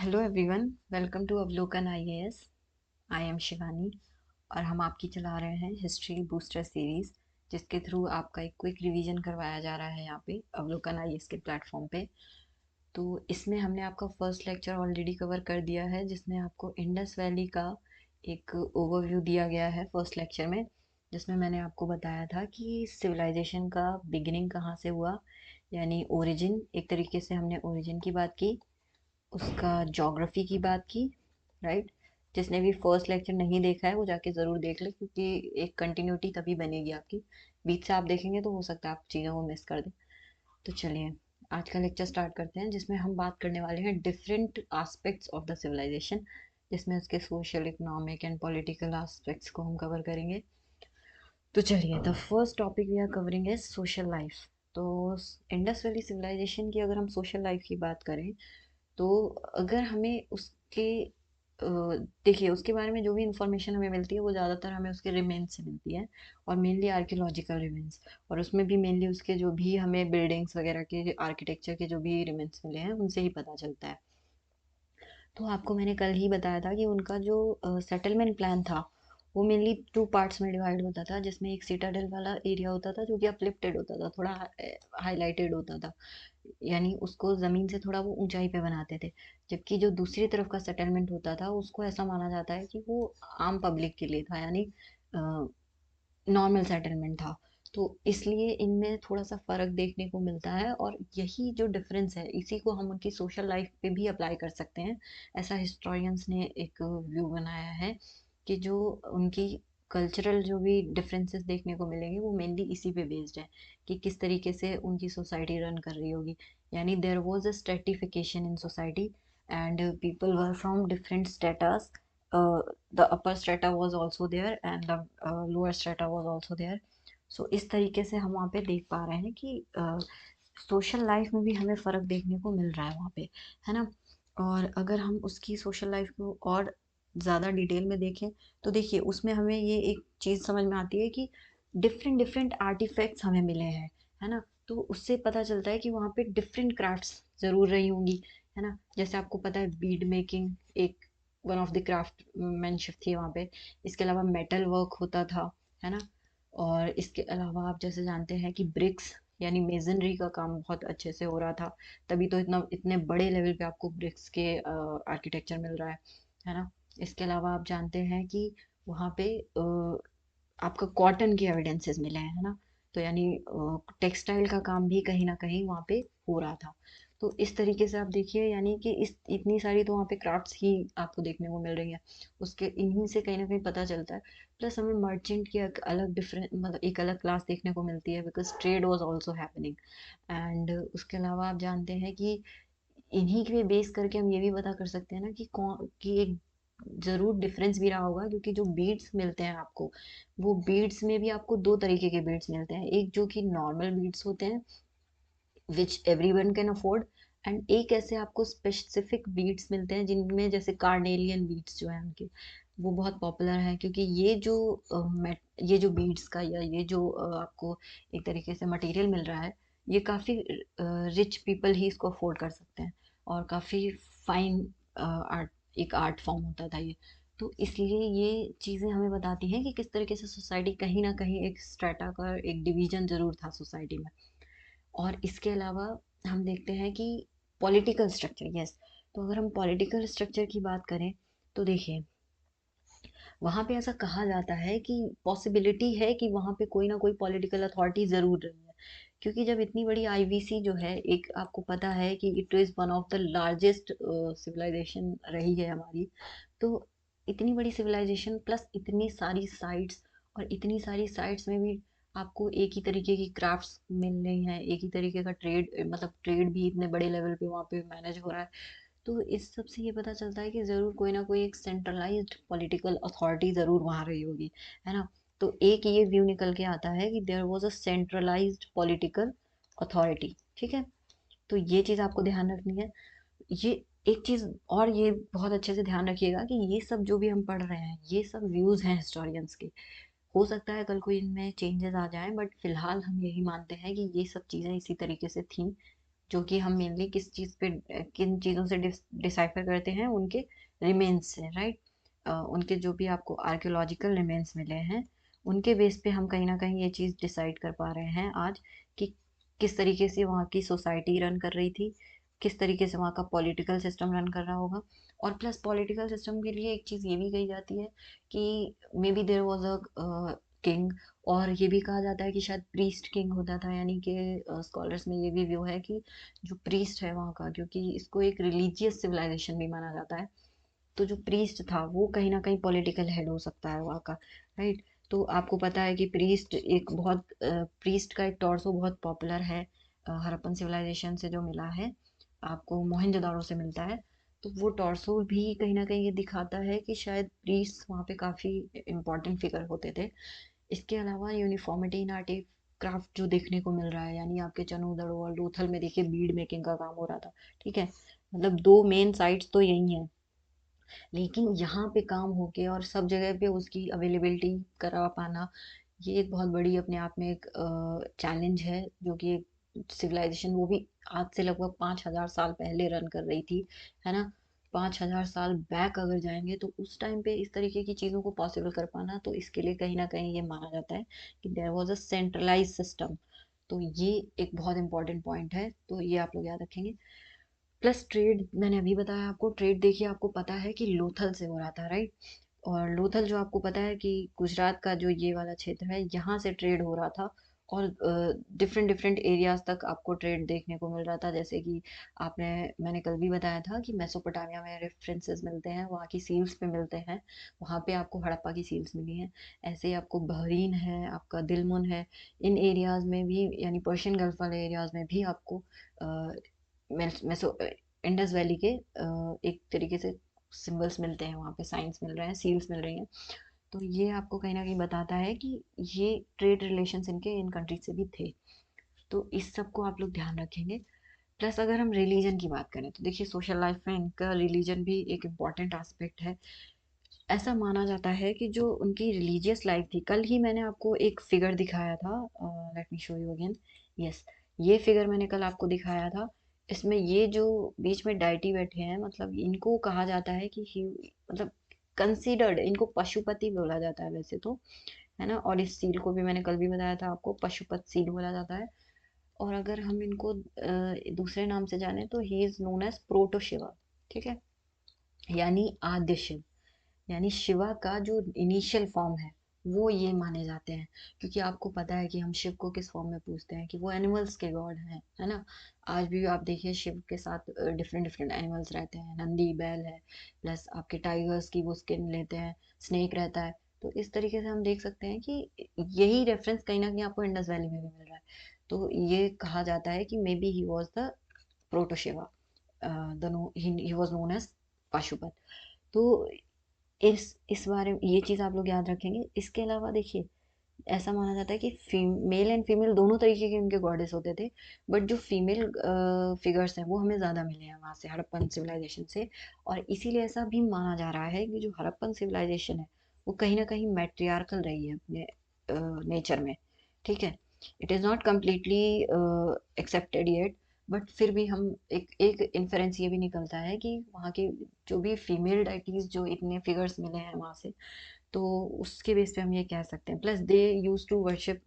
Hello everyone, welcome to अवलोकन IAS. I am Shivani और हम आपकी चला रहे हैं हिस्ट्री बूस्टर सीरीज, जिसके थ्रू आपका एक क्विक रिवीजन करवाया जा रहा है यहाँ पे अवलोकन आईएएस के प्लेटफॉर्म पे। तो इसमें हमने आपका फर्स्ट लेक्चर ऑलरेडी कवर कर दिया है, जिसमें आपको इंडस वैली का एक ओवरव्यू दिया गया है फर्स्ट लेक्चर में, जिसमें मैंने आपको बताया था कि सिविलाइजेशन का बिगिनिंग कहाँ से हुआ, यानी ओरिजिन। एक तरीके से हमने ओरिजिन की बात की, उसका ज्योग्राफी की बात की, राइट। जिसने भी फर्स्ट लेक्चर नहीं देखा है वो जाके ज़रूर देख ले, क्योंकि एक कंटिन्यूटी तभी बनेगी आपकी। बीच से आप देखेंगे तो हो सकता है आप चीज़ों को मिस कर दें। तो चलिए आज का लेक्चर स्टार्ट करते हैं, जिसमें हम बात करने वाले हैं different aspects of the civilisation, जिसमें उसके social, economic and political aspects को हम कवर करेंगे। तो चलिए, the first topic we are covering is social life. तो इंडस वैली सिविलाइजेशन की अगर हम सोशल लाइफ की बात करें, तो अगर हमें उसके देखिए, उसके बारे में जो भी इंफॉर्मेशन हमें मिलती है वो ज़्यादातर हमें उसके रिमेन्स से मिलती है, और मेनली आर्कियोलॉजिकल रिमेन्स। और उसमें भी मेनली उसके जो भी हमें बिल्डिंग्स वगैरह के आर्किटेक्चर के जो भी रिमेन्स मिले हैं उनसे ही पता चलता है। तो आपको मैंने कल ही बताया था कि उनका जो सेटलमेंट प्लान था वो मेनली टू पार्ट्स में डिवाइड होता था, जिसमें एक सिटाडेल वाला एरिया होता था जो कि अपलिफ्टेड होता था, थोड़ा हाईलाइटेड होता था, यानी उसको ज़मीन से थोड़ा वो ऊंचाई पे बनाते थे। जबकि जो दूसरी तरफ का सेटलमेंट होता था उसको ऐसा माना जाता है कि वो आम पब्लिक के लिए था, यानी नॉर्मल सेटलमेंट था। तो इसलिए इनमें थोड़ा सा फ़र्क देखने को मिलता है, और यही जो डिफरेंस है इसी को हम उनकी सोशल लाइफ पे भी अप्लाई कर सकते हैं। ऐसा हिस्टोरियंस ने एक व्यू बनाया है कि जो उनकी कल्चरल जो भी डिफरेंसेस देखने को मिलेंगे वो मेनली इसी पे बेस्ड है कि किस तरीके से उनकी सोसाइटी रन कर रही होगी। यानी there was a stratification in society, and people were from different status. The upper strata was also there and the lower strata was also there. So इस तरीके से हम वहाँ पे देख पा रहे हैं कि सोशल लाइफ में भी हमें फ़र्क देखने को मिल रहा है वहाँ पे, है ना। और अगर हम उसकी सोशल लाइफ को और ज़्यादा डिटेल में देखें, तो देखिए उसमें हमें ये एक चीज़ समझ में आती है कि डिफरेंट डिफरेंट आर्टिफैक्ट्स हमें मिले हैं, है ना। तो उससे पता चलता है कि वहाँ पे डिफरेंट क्राफ्ट्स ज़रूर रही होंगी, है ना। जैसे आपको पता है बीड मेकिंग एक वन ऑफ द क्राफ्टमैनशिप थी वहाँ पे। इसके अलावा मेटल वर्क होता था, है ना। और इसके अलावा आप जैसे जानते हैं कि ब्रिक्स यानी मेजनरी का काम बहुत अच्छे से हो रहा था, तभी तो इतना इतने बड़े लेवल पे आपको ब्रिक्स के आर्किटेक्चर मिल रहा है ना। इसके अलावा आप जानते हैं कि वहाँ पे आपका कॉटन के एविडेंसेस मिले हैं, है ना। तो यानी टेक्सटाइल का काम भी कहीं ना कहीं वहाँ पे हो रहा था। तो इस तरीके से आप देखिए, यानी कि इस इतनी सारी तो वहाँ पे क्राफ्ट्स ही आपको देखने को मिल रही हैं। उसके इन्हीं से कहीं ना कहीं पता चलता है। प्लस हमें मर्चेंट की एक अलग डिफरेंट, मतलब एक अलग क्लास देखने को मिलती है, because trade was also happening. And उसके अलावा आप जानते हैं कि इन्हीं के बेस करके हम ये भी पता कर सकते हैं ना कि कौन कि एक ज़रूर डिफरेंस भी रहा होगा, क्योंकि जो बीड्स मिलते हैं आपको, वो बीड्स में भी आपको दो तरीके के बीड्स मिलते हैं। एक जो कि नॉर्मल बीड्स होते हैं विच एवरीवन कैन अफोर्ड, एंड एक ऐसे आपको स्पेसिफिक बीड्स मिलते हैं जिनमें जैसे कार्नेलियन बीड्स जो हैं उनके, वो बहुत पॉपुलर हैं, क्योंकि ये जो बीड्स का या ये जो आपको एक तरीके से मटेरियल मिल रहा है, ये काफ़ी रिच पीपल ही इसको अफोर्ड कर सकते हैं, और काफ़ी फाइन आर्ट, एक आर्ट फॉर्म होता था ये। तो इसलिए ये चीज़ें हमें बताती हैं कि किस तरीके से सोसाइटी कहीं ना कहीं एक स्ट्रेटा का एक डिवीजन ज़रूर था सोसाइटी में। और इसके अलावा हम देखते हैं कि पॉलिटिकल स्ट्रक्चर, यस। तो अगर हम पॉलिटिकल स्ट्रक्चर की बात करें, तो देखिए वहाँ पे ऐसा कहा जाता है कि पॉसिबिलिटी है कि वहाँ पे कोई ना कोई पॉलिटिकल अथॉरिटी ज़रूर रही है, क्योंकि जब इतनी बड़ी आईवीसी जो है, एक आपको पता है कि it is one of the largest civilisation रही है हमारी। तो इतनी बड़ी सिविलाइजेशन प्लस इतनी सारी साइट्स, और इतनी सारी साइट्स में भी आपको एक ही तरीके की क्राफ्ट्स मिल रही हैं, एक ही तरीके का ट्रेड, मतलब ट्रेड भी इतने बड़े लेवल पे वहाँ पे मैनेज हो रहा है। तो इस सब से ये पता चलता है कि ज़रूर कोई ना कोई एक सेंट्रलाइज्ड पॉलिटिकल अथॉरिटी ज़रूर वहाँ रही होगी, है ना। तो एक ये व्यू निकल के आता है कि there was a centralised political authority, ठीक है। तो ये चीज़ आपको ध्यान रखनी है। ये एक चीज़ और ये बहुत अच्छे से ध्यान रखिएगा कि ये सब जो भी हम पढ़ रहे हैं ये सब व्यूज़ हैं हिस्टोरियंस के। हो सकता है कल को इनमें चेंजेस आ जाएं, बट फिलहाल हम यही मानते हैं कि ये सब चीज़ें इसी तरीके से थी जो कि हम मेनली किस चीज़ पे किन चीज़ों से डिसाइफर करते हैं, उनके रिमेन्स से, राइट। उनके जो भी आपको आर्कियोलॉजिकल रिमेन्स मिले हैं, उनके बेस पे हम कहीं ना कहीं ये चीज़ डिसाइड कर पा रहे हैं आज कि किस तरीके से वहाँ की सोसाइटी रन कर रही थी, किस तरीके से वहाँ का पॉलिटिकल सिस्टम रन कर रहा होगा। और प्लस पॉलिटिकल सिस्टम के लिए एक चीज़ ये भी कही जाती है कि may be there was a king, और ये भी कहा जाता है कि शायद प्रीस्ट किंग होता था, यानी कि स्कॉलर्स में ये भी व्यू है कि जो प्रीस्ट है वहाँ का, क्योंकि इसको एक रिलीजियस सिविलाइजेशन भी माना जाता है, तो जो प्रीस्ट था वो कहीं ना कहीं पॉलिटिकल हेड हो सकता है वहाँ का, राइट। तो आपको पता है कि प्रीस्ट का एक टॉर्सो बहुत पॉपुलर है, हड़प्पन सिविलाइजेशन से जो मिला है, आपको मोहनजोदाड़ो से मिलता है। तो वो टॉर्सो भी कहीं ना कहीं ये दिखाता है कि शायद प्रीस्ट वहाँ पे काफ़ी इंपॉर्टेंट फिगर होते थे। इसके अलावा यूनिफॉर्मिटी इन आर्ट क्राफ्ट जो देखने को मिल रहा है, यानी आपके चनू और लोथल में देखिए बीड मेकिंग का काम हो रहा था, ठीक है। मतलब दो मेन साइट्स तो यही हैं, लेकिन यहाँ पे काम होके और सब जगह पे उसकी अवेलेबिलिटी करा पाना, ये एक बहुत बड़ी अपने आप में एक चैलेंज है, जो कि एक सिविलाइजेशन, वो भी आज से लगभग 5,000 साल पहले रन कर रही थी, है ना। 5,000 साल बैक अगर जाएंगे तो उस टाइम पे इस तरीके की चीज़ों को पॉसिबल कर पाना, तो इसके लिए कहीं ना कहीं ये माना जाता है कि there was a centralise system. तो ये एक बहुत इंपॉर्टेंट पॉइंट है, तो ये आप लोग याद रखेंगे। प्लस ट्रेड, मैंने अभी बताया आपको, ट्रेड देखिए आपको पता है कि लोथल से हो रहा था, राइट। और लोथल जो आपको पता है कि गुजरात का जो ये वाला क्षेत्र है, यहाँ से ट्रेड हो रहा था, और डिफरेंट डिफरेंट एरियाज तक आपको ट्रेड देखने को मिल रहा था। जैसे कि आपने मैंने कल भी बताया था कि मेसोपोटामिया में रेफरेंसेस मिलते हैं, वहाँ की सील्स पे मिलते हैं, वहाँ पे आपको हड़प्पा की सील्स मिली हैं। ऐसे ही आपको बहरीन है, आपका दिलमुन है, इन एरियाज में भी, यानी पर्शियन गल्फ वाले एरियाज में भी आपको मेसो इंडस वैली के एक तरीके से सिंबल्स मिलते हैं, वहाँ पे साइंस मिल रहे हैं, सील्स मिल रही हैं। तो ये आपको कहीं ना कहीं बताता है कि ये ट्रेड रिलेशंस इनके इन कंट्रीज से भी थे। तो इस सब को आप लोग ध्यान रखेंगे। प्लस अगर हम रिलीजन की बात करें तो देखिए सोशल लाइफ में इनका रिलीजन भी एक इम्पॉर्टेंट एस्पेक्ट है। ऐसा माना जाता है कि जो उनकी रिलीजियस लाइफ थी, कल ही मैंने आपको एक फिगर दिखाया था, let me show you again. Yes, ये फिगर मैंने कल आपको दिखाया था। इसमें ये जो बीच में डाइटी बैठे हैं, मतलब इनको कहा जाता है कि मतलब कंसीडर्ड, इनको पशुपति बोला जाता है वैसे तो, है ना। और इस सील को भी मैंने कल भी बताया था आपको, पशुपत सील बोला जाता है। और अगर हम इनको दूसरे नाम से जाने तो ही is known as proto Shiva, ठीक है, यानी आद्य शिव, यानी शिवा का जो इनिशियल फॉर्म है वो ये माने जाते हैं। क्योंकि आपको पता है कि हम शिव को किस फॉर्म में पूजते हैं, कि वो एनिमल्स के गॉड हैं, है ना। आज भी आप देखिए शिव के साथ डिफरेंट डिफरेंट एनिमल्स रहते हैं, नंदी बैल है, प्लस आपके टाइगर्स की वो स्किन लेते हैं, स्नेक रहता है। तो इस तरीके से हम देख सकते हैं कि यही रेफरेंस कहीं ना कहीं आपको इंडस वैली में भी मिल रहा है। तो ये कहा जाता है कि maybe he was the proto Shiva, he was known as Pashupata. तो इस बारे में ये चीज़ आप लोग याद रखेंगे। इसके अलावा देखिए, ऐसा माना जाता है कि मेल एंड फीमेल दोनों तरीके के उनके गॉडेस होते थे, बट जो फीमेल फिगर्स हैं वो हमें ज़्यादा मिले हैं वहाँ से, हड़प्पन सिविलाइजेशन से। और इसीलिए ऐसा भी माना जा रहा है कि जो हड़प्पन सिविलाइजेशन है वो कहीं ना कहीं मैट्रियार्कल रही है अपने नेचर में, ठीक है। It is not completely accepted yet, but फिर भी हम एक एक इन्फेरेंस ये भी निकलता है कि वहाँ की जो भी फीमेल डाइटीज, जो इतने फिगर्स मिले हैं वहाँ से, तो उसके बेस पे हम ये कह सकते हैं। Plus they use to worship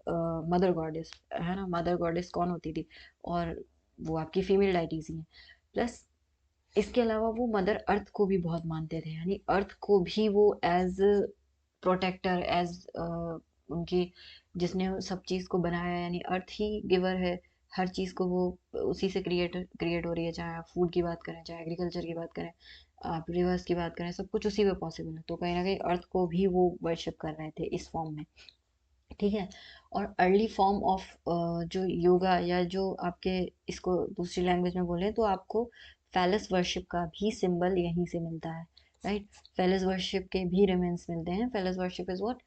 mother goddess, है ना। मदर गॉडेस कौन होती थी, और वो आपकी फीमेल डाइटीज ही हैं। प्लस इसके अलावा वो मदर अर्थ को भी बहुत मानते थे, यानी अर्थ को भी वो एज प्रोटेक्टर, एज उनकी, जिसने सब चीज़ को बनाया, यानी अर्थ ही गिवर है। हर चीज़ को वो उसी से क्रिएट क्रिएट हो रही है, चाहे आप फूड की बात करें, चाहे एग्रीकल्चर की बात करें, आप रिवर्स की बात करें, सब कुछ उसी में पॉसिबल है। तो कहीं ना कहीं अर्थ को भी वो वर्शिप कर रहे थे इस फॉर्म में, ठीक है। और अर्ली फॉर्म ऑफ जो योगा, या जो आपके, इसको दूसरी लैंग्वेज में बोलें तो आपको फैलस वर्शिप का भी सिंबल यहीं से मिलता है, राइट। फैलस वर्शिप के भी रिमेन्स मिलते हैं। फैलस वर्शिप इज व्हाट,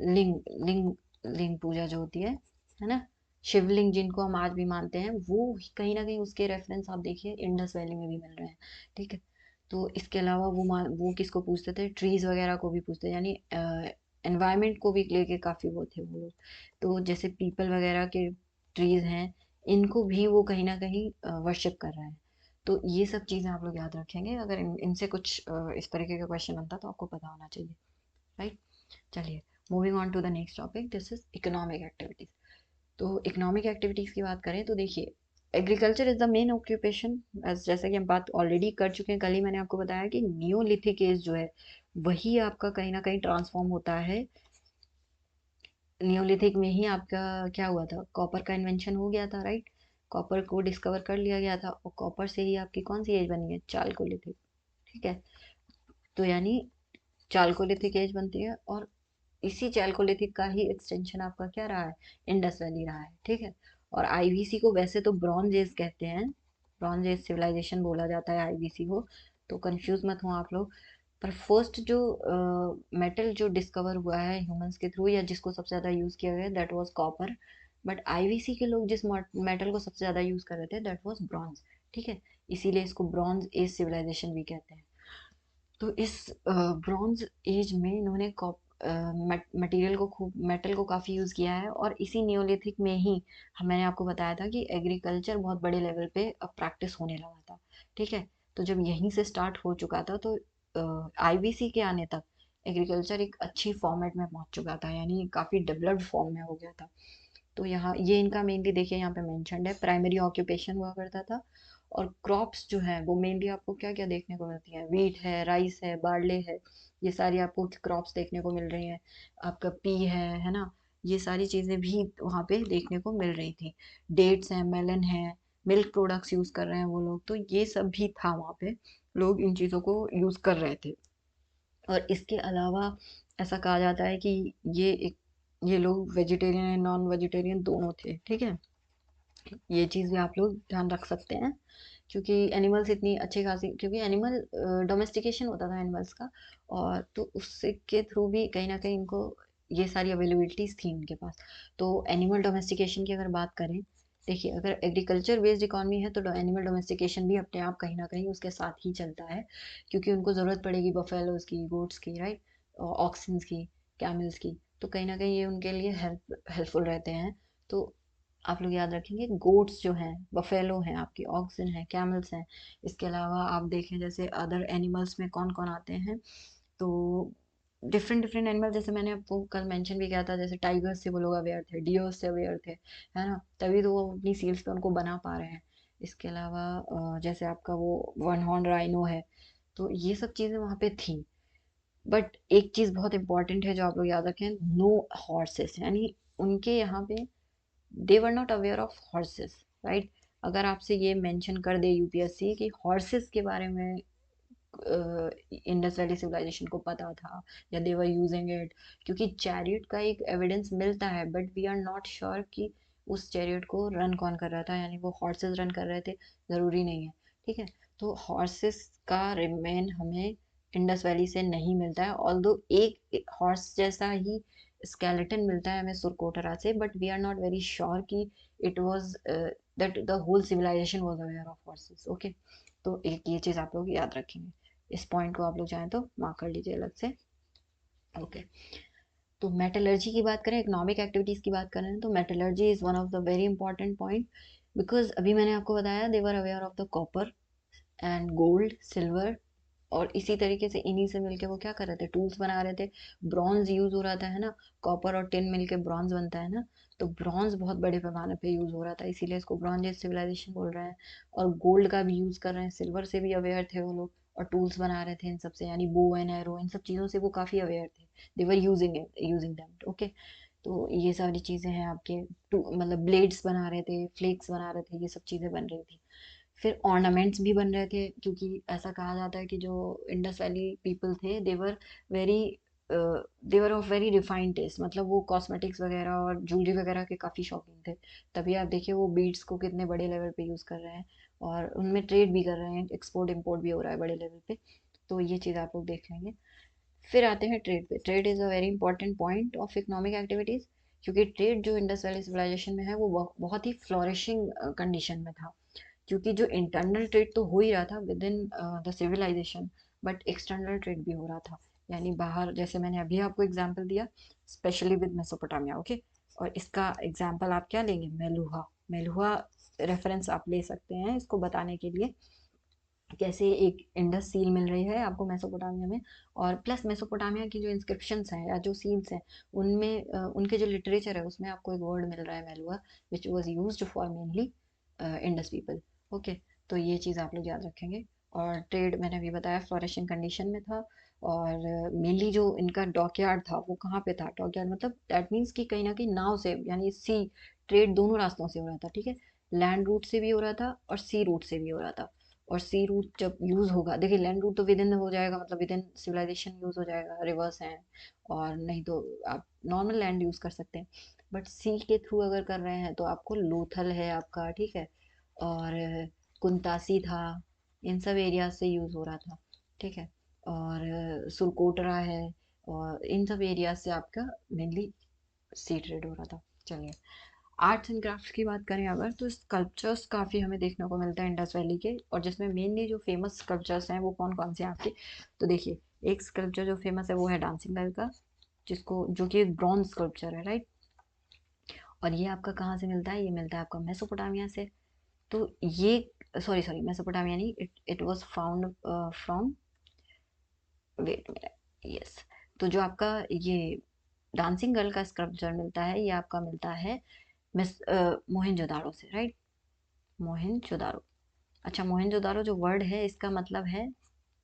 लिंग लिंग लिंग पूजा जो होती है ना। शिवलिंग जिनको हम आज भी मानते हैं, वो कहीं ना कहीं उसके रेफरेंस आप देखिए इंडस वैली में भी मिल रहे हैं, ठीक है। तो इसके अलावा वो किसको पूछते थे, ट्रीज वगैरह को भी पूछते, यानी एनवायरनमेंट को भी लेके काफ़ी वो थे वो लोग। तो जैसे पीपल वगैरह के ट्रीज हैं, इनको भी वो कहीं ना कहीं वर्शिप कर रहे हैं। तो ये सब चीज़ें आप लोग याद रखेंगे, अगर इनसे कुछ इस तरीके का क्वेश्चन आता तो आपको पता होना चाहिए, राइट। चलिए, moving on to the next topic, this is economic activities. तो इकोनॉमिक एक्टिविटीज़ की बात करें तो देखिए, agriculture is the main occupation. जैसे कि हम बात ऑलरेडी कर चुके हैं, कल ही मैंने आपको बताया कि नियोलिथिक एज जो है वही आपका कहीं ना कहीं ट्रांसफॉर्म होता है। नियोलिथिक में ही आपका क्या हुआ था, कॉपर का इन्वेंशन हो गया था, राइट। कॉपर को डिस्कवर कर लिया गया था और कॉपर से ही आपकी कौन सी एज बनी है, चालकोलिथिक। ठीक है, तो यानी चालकोलिथिक एज बनती है, और इसी चैल्कोलिथिक का ही एक्सटेंशन आपका क्या रहा है, इंडस वैली रहा है। ठीक है, और आईवीसी को वैसे तो ब्रॉन्ज एज कहते हैं, ब्रॉन्ज एज सिविलाइजेशन बोला जाता है आईवीसी को, तो कंफ्यूज मत हो आप लोग। पर फर्स्ट जो मेटल जो डिस्कवर हुआ है ह्यूमंस के थ्रू, या जिसको सबसे ज़्यादा यूज़ किया गया, that was copper. But IVC के लोग जिस मेटल को सबसे ज़्यादा यूज़ कर रहे थे, दैट वाज ब्रॉन्ज। ठीक है, इसीलिए इसको ब्रॉन्ज एज सिविलाइजेशन भी कहते हैं। तो इस ब्रॉन्ज एज में इन्होंने मटेरियल को खूब, मेटल को काफ़ी यूज़ किया है, और इसी नियोलिथिक में ही मैंने आपको बताया था कि एग्रीकल्चर बहुत बड़े लेवल पे अब प्रैक्टिस होने लगा था। ठीक है, तो जब यहीं से स्टार्ट हो चुका था, तो आईवीसी के आने तक एग्रीकल्चर एक अच्छी फॉर्मेट में पहुंच चुका था, यानी काफ़ी डेवलप्ड फॉर्म में हो गया था। तो यहाँ ये इनका मेनली देखिए, यहाँ पे मेंशन्ड है, प्राइमरी ऑक्यूपेशन हुआ करता था। और क्रॉप्स जो है वो मेनली आपको क्या क्या देखने को मिलती है, वीट है, राइस है, बार्ले है, ये सारी आपको क्रॉप्स देखने को मिल रही हैं। आपका पी है ना, ये सारी चीज़ें भी वहाँ पे देखने को मिल रही थी। डेट्स हैं, मेलन है, मिल्क प्रोडक्ट्स यूज़ कर रहे हैं वो लोग, तो ये सब भी था वहाँ पे, लोग इन चीज़ों को यूज़ कर रहे थे। और इसके अलावा ऐसा कहा जाता है कि ये लोग वेजिटेरियन एंड नॉन वेजिटेरियन दोनों थे। ठीक है, ये चीज़ भी आप लोग ध्यान रख सकते हैं, क्योंकि एनिमल्स इतनी अच्छी खासी, क्योंकि एनिमल डोमेस्टिकेशन होता था एनिमल्स का, और तो उससे के थ्रू भी कहीं ना कहीं इनको ये सारी अवेलेबिलिटीज़ थी उनके पास। तो एनिमल डोमेस्टिकेशन की अगर बात करें, देखिए अगर एग्रीकल्चर बेस्ड इकॉनमी है तो एनिमल डोमेस्टिकेशन भी अपने आप कहीं ना कहीं उसके साथ ही चलता है, क्योंकि उनको ज़रूरत पड़ेगी बफेलोज की, गोट्स की, राइट, ऑक्सिन्स की, कैमल्स की, तो कहीं ना कहीं ये उनके लिए हेल्पफुल रहते हैं। तो आप लोग याद रखेंगे, गोट्स जो हैं, बफेलो हैं, आपकी ऑक्सन है, कैमल्स हैं। इसके अलावा आप देखें जैसे अदर एनिमल्स में कौन कौन आते हैं, तो डिफरेंट डिफरेंट एनिमल, जैसे मैंने आपको कल मेंशन भी किया था, जैसे टाइगर्स से वो लोग अवेयर थे, डियर्स से अवेयर थे, है ना, तभी तो वो अपनी सील्स पे उनको बना पा रहे हैं। इसके अलावा जैसे आपका वो वन हॉर्न राइनो है, तो ये सब चीज़ें वहाँ पे थी। बट एक चीज़ बहुत इंपॉर्टेंट है जो आप लोग याद रखें, नो हॉर्सेस, यानी उनके यहाँ पे they were not aware of horses, right. अगर आपसे ये मेंशन कर दे यूपीएससी कि हॉर्सेस के बारे में इंडस वैली सिविलाइजेशन को पता था, या दे वर यूजिंग इट, क्योंकि चैरियट का एक एविडेंस मिलता है, but we are not sure कि उस चैरियट को रन कौन कर रहा था, यानी वो हॉर्सेस रन कर रहे थे, ज़रूरी नहीं है। ठीक है, तो हॉर्सेस का रिमेन हमें इंडस वैली से नहीं मिलता है, ऑल्दो एक हॉर्स जैसा ही स्केलेटन मिलता है हमें सुरकोटरा से, but we are not very sure कि it was that the whole civilisation was aware of horses. Okay, तो एक ये चीज़ आप लोग याद रखेंगे, इस पॉइंट को आप लोग चाहें तो मार्क कर लीजिए अलग से। ओके, तो मेटलर्जी की बात करें, इकोनॉमिक एक्टिविटीज़ की बात करें, तो metallurgy is one of the very important point, because अभी मैंने आपको बताया they were aware of the copper and gold, silver, और इसी तरीके से इन्हीं से मिलके वो क्या कर रहे थे, टूल्स बना रहे थे। ब्रॉन्ज यूज हो रहा था, है ना, कॉपर और टिन मिलके ब्रॉन्ज बनता है ना, तो ब्रॉन्ज बहुत बड़े पैमाने पे यूज हो रहा था, इसीलिए इसको ब्रॉन्ज एज सिविलाइजेशन बोल रहे हैं। और गोल्ड का भी यूज कर रहे हैं, सिल्वर से भी अवेयर थे वो लोग, और टूल्स बना रहे थे इन सब से, यानी बो एंड एरो, इन सब चीज़ों से वो काफ़ी अवेयर थे, दे वर यूजिंग दैम। ओके, तो ये सारी चीज़ें हैं आपके, मतलब ब्लेड्स बना रहे थे, फ्लेक्स बना रहे थे, ये सब चीज़ें बन रही थी। फिर ऑर्नामेंट्स भी बन रहे थे, क्योंकि ऐसा कहा जाता है कि जो इंडस वैली पीपल थे, very they were of very refined taste, मतलब वो कॉस्मेटिक्स वगैरह और ज्वेलरी वगैरह के काफ़ी शौकीन थे। तभी आप देखिए वो बीड्स को कितने बड़े लेवल पे यूज़ कर रहे हैं, और उनमें ट्रेड भी कर रहे हैं, एक्सपोर्ट इम्पोर्ट भी हो रहा है बड़े लेवल पे। तो ये चीज़ आप लोग देख लेंगे। फिर आते हैं ट्रेड पे। Trade is a very important point of economic activities, क्योंकि ट्रेड जो इंडस वैली सिविलाइजेशन में है वो बहुत ही फ्लोरिशिंग कंडीशन में था, क्योंकि जो इंटरनल ट्रेड तो हो ही रहा था within the civilisation, but external trade भी हो रहा था, यानी बाहर, जैसे मैंने अभी आपको एग्जांपल दिया, स्पेशली विद मेसोपोटामिया। ओके, और इसका एग्जांपल आप क्या लेंगे, मेलुहा। मेलुहा रेफरेंस आप ले सकते हैं इसको बताने के लिए। कैसे एक इंडस सील मिल रही है आपको मेसोपोटामिया में, और प्लस मेसोपोटामिया की जो इंस्क्रिप्शंस हैं या जो सील्स हैं उनमें उनके जो लिटरेचर है उसमें आपको एक वर्ड मिल रहा है Meluha, which was used for mainly Indus people. Okay, तो ये चीज़ आप लोग याद रखेंगे। और ट्रेड मैंने अभी बताया फ्लोरिशिंग कंडीशन में था। और मेनली जो इनका डॉकयार्ड था वो कहाँ पे था, डॉकयार्ड मतलब दैट मीन्स कि कहीं ना कहीं नाव से यानी सी ट्रेड दोनों रास्तों से हो रहा था, ठीक है। लैंड रूट से भी हो रहा था और सी रूट से भी हो रहा था। और सी रूट जब यूज़ होगा, देखिए लैंड रूट तो विद इन हो जाएगा, मतलब विद इन सिविलाइजेशन यूज़ हो जाएगा, रिवर्स हैं, और नहीं तो आप नॉर्मल लैंड यूज़ कर सकते हैं। बट सी के थ्रू अगर कर रहे हैं तो आपको लोथल है आपका, ठीक है, और कुंतासी था, इन सब एरिया से यूज़ हो रहा था, ठीक है। और सुरकोटरा है, और इन सब एरिया से आपका मेनली सी ट्रेड हो रहा था। चलिए, आर्ट्स एंड क्राफ्ट्स की बात करें अगर, तो स्कल्पचर्स काफ़ी हमें देखने को मिलता है इंडस वैली के, और जिसमें मेनली जो फेमस स्कल्पचर्स हैं वो कौन कौन से हैं आपके। तो देखिए, एक स्कल्पचर जो फेमस है वो है डांसिंग गर्ल का, जिसको जो कि एक ब्रॉन्ज स्कल्पचर है, राइट। और ये आपका कहाँ से मिलता है, ये मिलता है आपका मेसोपोटामिया से। तो ये, सॉरी सॉरी, मेसोपोटामिया नहीं, it it was found from, wait minute, yes. तो जो आपका ये डांसिंग गर्ल का स्कल्पचर मिलता है ये आपका मिलता है मोहनजोदाड़ो से, राइट। मोहनजोदाड़ो। अच्छा, मोहनजोदाड़ो जो वर्ड है इसका मतलब है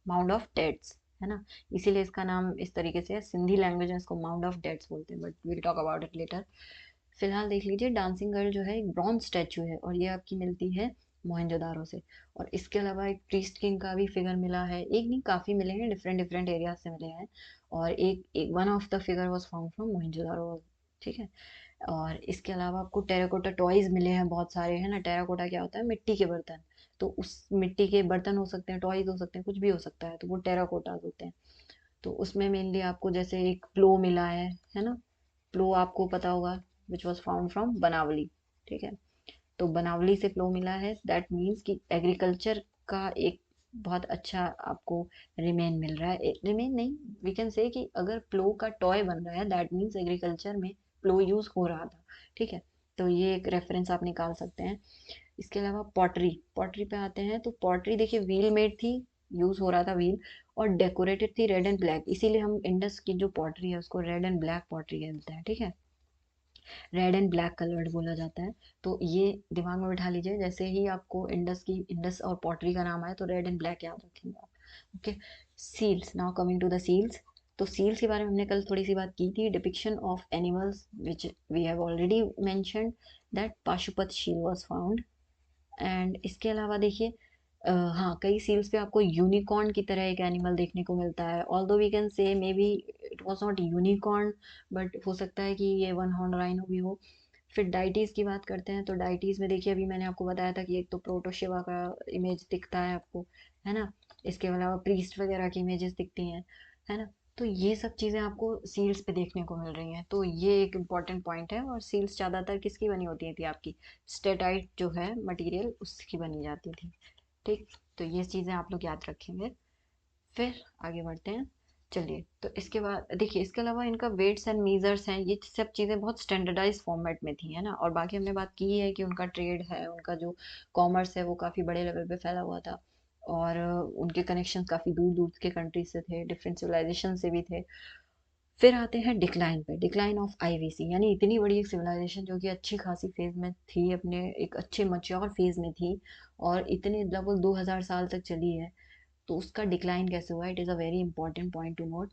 माउंड ऑफ डेड्स, है ना। इसीलिए इसका नाम इस तरीके से है, सिंधी लैंग्वेज में इसको माउंड ऑफ डेड्स बोलते हैं, but will talk about it later. फिलहाल देख लीजिए, डांसिंग गर्ल जो है एक ब्रॉन्ज स्टैचू है, और ये आपकी मिलती है मोहनजोदारो से। और इसके अलावा एक प्रीस्ट किंग का भी फिगर मिला है, एक नहीं काफ़ी मिले हैं, डिफरेंट डिफरेंट एरिया से मिले हैं। और एक एक one of the figure was found from Mohenjodaro, ठीक है। और इसके अलावा आपको टेराकोटा टॉयज मिले हैं बहुत सारे, है ना। टेराकोटा क्या होता है, मिट्टी के बर्तन। तो उस मिट्टी के बर्तन हो सकते हैं, टॉयज हो सकते हैं, कुछ भी हो सकता है, तो वो टेराकोटाज होते हैं। तो उसमें मेनली आपको जैसे एक प्लो मिला है ना। प्लो आपको पता होगा, विच वॉज फाउंड फ्रॉम बनावली, ठीक है। तो बनावली से प्लो मिला है, दैट मीन्स कि एग्रीकल्चर का एक बहुत अच्छा आपको रिमेन मिल रहा है, रिमेन नहीं, वी कैन से कि अगर प्लो का टॉय बन रहा है दैट मीन्स एग्रीकल्चर में प्लो यूज हो रहा था, ठीक है। तो ये एक रेफरेंस आप निकाल सकते हैं। इसके अलावा पॉटरी, पॉटरी पे आते हैं, तो पॉटरी देखिए व्हील मेड थी, यूज हो रहा था व्हील, और डेकोरेटेड थी रेड एंड ब्लैक, इसीलिए हम इंडस की जो पॉटरी है उसको रेड एंड ब्लैक पॉटरी कहते हैं, ठीक है। रेड एंड ब्लैक कलर्ड बोला जाता है। तो ये दिमाग में बिठा लीजिए, जैसे ही आपको इंडस और पॉटरी का नाम आए तो रेड एंड ब्लैक याद रखेंगे आप। Okay, seals, now coming to the seals. तो सील्स के बारे में हमने कल थोड़ी सी बात की थी, depiction of animals which we have already mentioned that Pashupata seal was found. And इसके अलावा देखिए, हाँ, कई सील्स पे आपको यूनिकॉर्न की तरह एक एनिमल देखने को मिलता है, although we can say maybe it was not unicorn, but हो सकता है कि ये वन हॉर्न राइनो भी हो। फिर डाइटीज की बात करते हैं, तो डाइटीज में देखिए अभी मैंने आपको बताया था कि एक तो प्रोटोशिवा का इमेज दिखता है आपको, है ना। इसके अलावा प्रीस्ट वगैरह की इमेजेस दिखती हैं, है ना। तो ये सब चीज़ें आपको सील्स पे देखने को मिल रही हैं, तो ये एक इम्पॉर्टेंट पॉइंट है। और सील्स ज़्यादातर किसकी बनी होती थी आपकी, स्टेटाइट जो है मटेरियल उसकी बनी जाती थी, ठीक। तो ये चीज़ें आप लोग याद रखेंगे। फिर आगे बढ़ते हैं। चलिए, तो इसके बाद देखिए, इसके अलावा इनका वेट्स एंड मीजर्स हैं, ये सब चीज़ें बहुत स्टैंडर्डाइज फॉर्मेट में थी, है ना। और बाकी हमने बात की है कि उनका ट्रेड है, उनका जो कॉमर्स है वो काफ़ी बड़े लेवल पे फैला हुआ था। और उनके कनेक्शन काफ़ी दूर दूर के कंट्रीज से थे, डिफरेंट सिविलाइजेशन से भी थे। फिर आते हैं डिक्लाइन पे, डिक्लाइन ऑफ आईवीसी, यानी इतनी बड़ी एक सिविलाइजेशन जो कि अच्छी खासी फेज में थी, अपने एक अच्छे मच्योर फेज में थी, और इतने लगभग 2000 साल तक चली है, तो उसका डिक्लाइन कैसे हुआ, it is a very important point two note.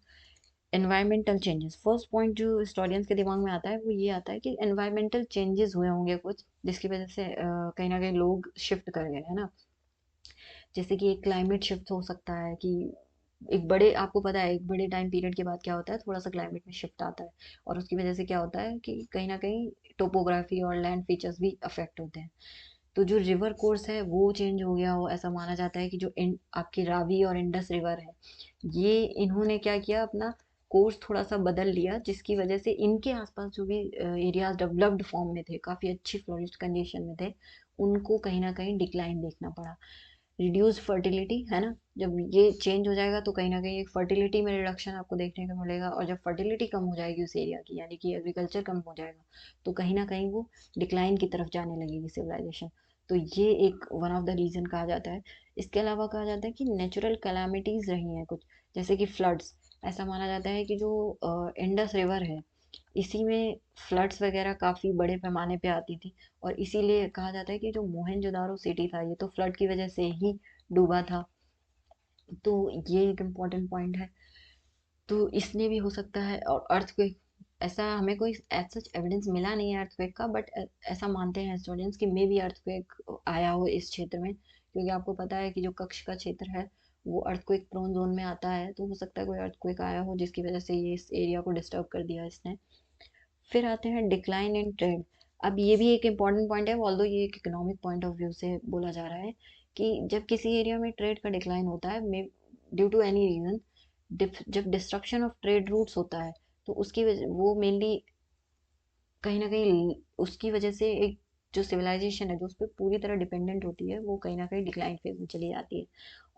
Environmental changes, first point जो हिस्टोरियंस के दिमाग में आता है वो ये आता है कि एनवायरमेंटल चेंजेस हुए होंगे कुछ, जिसकी वजह से कहीं ना कहीं लोग शिफ्ट कर गए, है ना। जैसे कि एक क्लाइमेट शिफ्ट हो सकता है कि एक बड़े, आपको पता है एक बड़े टाइम पीरियड के बाद क्या होता है, थोड़ा सा क्लाइमेट में शिफ्ट आता है, और उसकी वजह से क्या होता है कि कहीं ना कहीं टोपोग्राफी और लैंड फीचर्स भी अफेक्ट होते हैं। तो जो रिवर कोर्स है वो चेंज हो गया हो, ऐसा माना जाता है कि जो आपकी रावी और इंडस रिवर है, ये इन्होंने क्या किया, अपना कोर्स थोड़ा सा बदल लिया, जिसकी वजह से इनके आसपास जो भी एरियाज डेवलप्ड फॉर्म में थे, काफ़ी अच्छी फ्लोरिस्ट कंडीशन में थे, उनको कहीं ना कहीं डिक्लाइन देखना पड़ा। रिड्यूस फर्टिलिटी, है ना। जब ये चेंज हो जाएगा तो कहीं ना कहीं एक फर्टिलिटी में रिडक्शन आपको देखने को मिलेगा, और जब फर्टिलिटी कम हो जाएगी उस एरिया की, यानी कि एग्रीकल्चर कम हो जाएगा, तो कहीं ना कहीं वो डिक्लाइन की तरफ जाने लगेगी सिविलाइजेशन। तो ये एक वन ऑफ द रीज़न कहा जाता है। इसके अलावा कहा जाता है कि नेचुरल कैलामिटीज़ रही हैं कुछ, जैसे कि फ्लड्स। ऐसा माना जाता है कि जो इंडस रिवर है, इसी में फ्लड्स वगैरह काफ़ी बड़े पैमाने पे आती थी, और इसीलिए कहा जाता है कि जो मोहनजोदारो सिटी था, ये तो फ्लड की वजह से ही डूबा था। तो ये एक इम्पॉर्टेंट पॉइंट है। तो इसने भी हो सकता है। और अर्थक्वेक, ऐसा हमें कोई एज सच एविडेंस मिला नहीं है अर्थक्वेक का, बट ऐसा मानते हैं स्टूडेंट्स कि मे बी अर्थक्वेक आया हो इस क्षेत्र में, क्योंकि आपको पता है कि जो कक्ष का क्षेत्र है वो अर्थक्वेक प्रोन जोन में आता है, तो हो सकता है कोई अर्थक्वेक आया हो जिसकी वजह से ये इस एरिया को डिस्टर्ब कर दिया इसने। फिर आते हैं डिक्लाइन इन ट्रेड। अब ये भी एक इम्पॉर्टेंट पॉइंट है, ऑल्दो ये एक इकोनॉमिक पॉइंट ऑफ व्यू से बोला जा रहा है कि जब किसी एरिया में ट्रेड का डिक्लाइन होता है, मे ड्यू टू एनी रीजन, जब डिस्ट्रक्शन ऑफ ट्रेड रूट्स होता है, तो उसकी वजह वो मेनली कहीं ना कहीं उसकी वजह से एक जो सिविलाइजेशन है जो उस पर पूरी तरह डिपेंडेंट होती है, वो कहीं ना कहीं डिक्लाइन फेज में चली जाती है।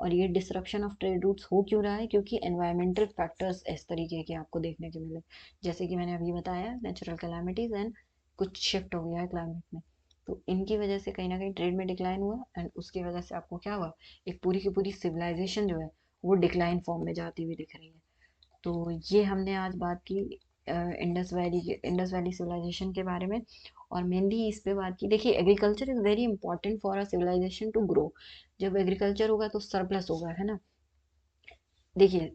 और ये डिसरप्शन ऑफ ट्रेड रूट्स हो क्यों रहा है? क्योंकि एनवायरमेंटल फैक्टर्स इस तरीके के आपको देखने को मिले, जैसे कि मैंने अभी बताया, नेचुरल कैलामिटीज एंड कुछ शिफ्ट हो गया है क्लाइमेट में। तो इनकी वजह से कहीं ना कहीं ट्रेड में डिक्लाइन हुआ, एंड उसकी वजह से आपको क्या हुआ, एक पूरी की पूरी सिविलाइजेशन जो है वो डिक्लाइन फॉर्म में जाती हुई दिख रही है। तो ये हमने आज बात की इंडस वैली सिविलाइजेशन के बारे में, और मेनली इस पे बात की। देखिए, agriculture is very important for a civilisation to grow. जब एग्रीकल्चर होगा तो सरप्लस होगा, है ना। देखिए,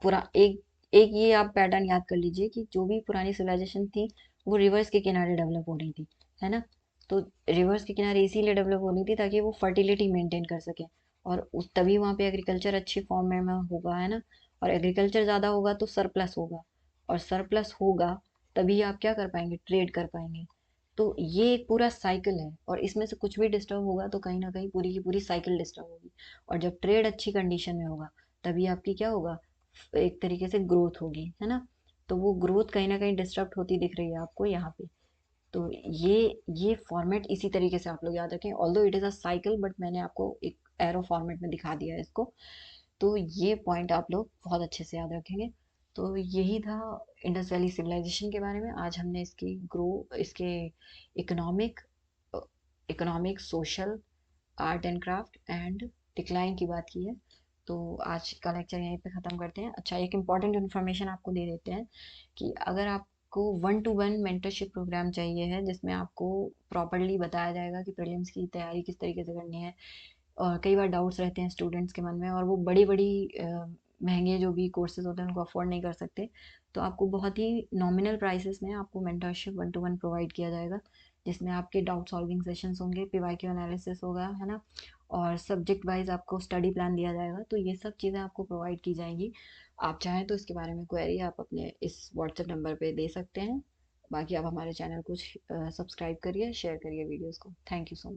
पूरा एक एक ये आप पैटर्न याद कर लीजिए कि जो भी पुरानी सिविलाइजेशन थी वो रिवर्स के किनारे डेवलप हो रही थी, है ना। तो रिवर्स के किनारे इसीलिए डेवलप हो रही थी ताकि वो फर्टिलिटी मेंटेन कर सके, और उस तभी वहाँ पे एग्रीकल्चर अच्छी फॉर्म में होगा, है ना। और एग्रीकल्चर ज़्यादा होगा तो सरप्लस होगा, और सरप्लस होगा तभी आप क्या कर पाएंगे, ट्रेड कर पाएंगे। तो ये एक पूरा साइकिल है, और इसमें से कुछ भी डिस्टर्ब होगा तो कहीं ना कहीं पूरी की पूरी साइकिल डिस्टर्ब होगी। और जब ट्रेड अच्छी कंडीशन में होगा, तभी आपकी क्या होगा, एक तरीके से ग्रोथ होगी, है ना। तो वो ग्रोथ कहीं ना कहीं डिस्टर्ब होती दिख रही है आपको यहाँ पे। तो ये फॉर्मेट इसी तरीके से आप लोग याद रखें, although it is a cycle, but मैंने आपको एक एरो फॉर्मेट में दिखा दिया है इसको। तो ये पॉइंट आप लोग बहुत अच्छे से याद रखेंगे। तो यही था इंडस वैली सिविलाइजेशन के बारे में। आज हमने इसके economic economic, social, art and craft and decline की बात की है। तो आज का लेक्चर यहीं पे ख़त्म करते हैं। अच्छा, एक इम्पॉर्टेंट इन्फॉर्मेशन आपको दे देते हैं कि अगर आपको 1-to-1 मेंटरशिप प्रोग्राम चाहिए है, जिसमें आपको प्रॉपरली बताया जाएगा कि प्रीलिम्स की तैयारी किस तरीके से करनी है, और कई बार डाउट्स रहते हैं स्टूडेंट्स के मन में, और वो बड़ी बड़ी महंगे जो भी कोर्सेज होते हैं उनको अफोर्ड नहीं कर सकते, तो आपको बहुत ही नॉमिनल प्राइसेस में आपको मेंटरशिप 1-to-1 प्रोवाइड किया जाएगा, जिसमें आपके डाउट सॉल्विंग सेशंस होंगे, पीवाईक्यू एनालिसिस होगा, है ना। और सब्जेक्ट वाइज आपको स्टडी प्लान दिया जाएगा। तो ये सब चीज़ें आपको प्रोवाइड की जाएंगी। आप चाहें तो इसके बारे में क्वेरी आप अपने इस व्हाट्सएप नंबर पे दे सकते हैं। बाकी आप हमारे चैनल को सब्सक्राइब करिए, शेयर करिए वीडियोज़ को। Thank you so much.